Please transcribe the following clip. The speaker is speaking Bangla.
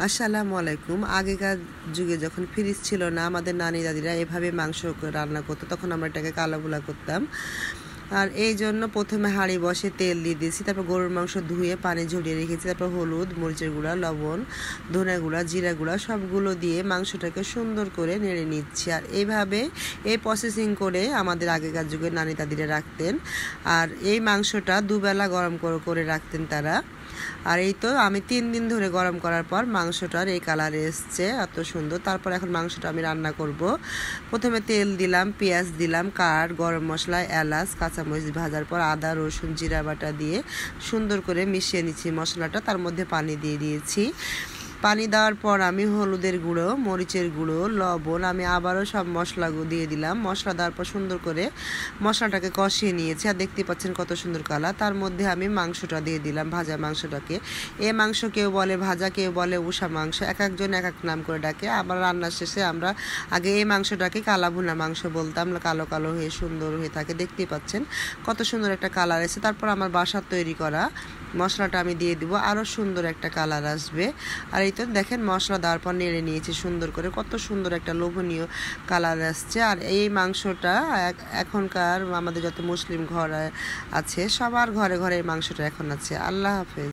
আসসালামু আলাইকুম। আগেকার যুগে যখন ফ্রিজ ছিল না, আমাদের নানি দাদিরা এভাবে মাংস রান্না করতো, তখন আমরা এটাকে কালাভুনা করতাম। আর এই জন্য প্রথমে হাঁড়ি বসে তেল দিয়ে দিয়েছি, তারপর গরুর মাংস ধুয়ে পানি ঝরিয়ে রেখেছি, তারপর হলুদ, মরিচের গুঁড়া, লবণ, ধনে গুঁড়া, জিরা গুঁড়া সবগুলো দিয়ে মাংসটাকে সুন্দর করে নেড়ে নিচ্ছি। আর এইভাবে এই প্রসেসিং করে আমাদের আগেকার যুগে নানি দাদিরা রাখতেন। আর এই মাংসটা দুবেলা গরম করে রাখতেন তারা। আর এই তো আমি 3 দিন ধরে গরম করার পর মাংসটার এই কালারে এসছে, এত সুন্দর। তারপর এখন মাংসটা আমি রান্না করব। প্রথমে তেল দিলাম, পেঁয়াজ দিলাম, গরম মশলা, এলাচ, কাঁচামরিচ ভাজার পর আদা, রসুন, জিরা বাটা দিয়ে সুন্দর করে মিশিয়ে নিচ্ছি মশলাটা। তার মধ্যে পানি দিয়ে দিয়েছি। পানি দেওয়ার পর আমি হলুদের গুঁড়ো, মরিচের গুঁড়ো, লবণ আমি আবারও সব মশলা দিয়ে দিলাম। মশলা দেওয়ার পর সুন্দর করে মশলাটাকে কষিয়ে নিয়েছি। আর দেখতে পাচ্ছেন কত সুন্দর কালার। তার মধ্যে আমি মাংসটা দিয়ে দিলাম, ভাজা মাংসটাকে। এ মাংস কেউ বলে ভাজা, কেউ বলে উষা মাংস, এক একজন এক এক নাম করে ডাকে। আবার রান্নার শেষে আমরা আগে এই মাংসটাকে কালাভুনা মাংস বলতাম, কালো কালো হয়ে সুন্দর হয়ে থাকে। দেখতেই পাচ্ছেন কত সুন্দর একটা কালার এসেছে। তারপর আমার বাসার তৈরি করা মশলাটা আমি দিয়ে দিব, আরও সুন্দর একটা কালার আসবে। আর এই তো দেখেন মশলা দেওয়ার পর নেড়ে নিয়েছি সুন্দর করে, কত সুন্দর একটা লোভনীয় কালার আসছে। আর এই মাংসটা এখনকার আমাদের যত মুসলিম ঘর আছে, সবার ঘরে ঘরে এই মাংসটা এখন আছে। আল্লাহ হাফেজ।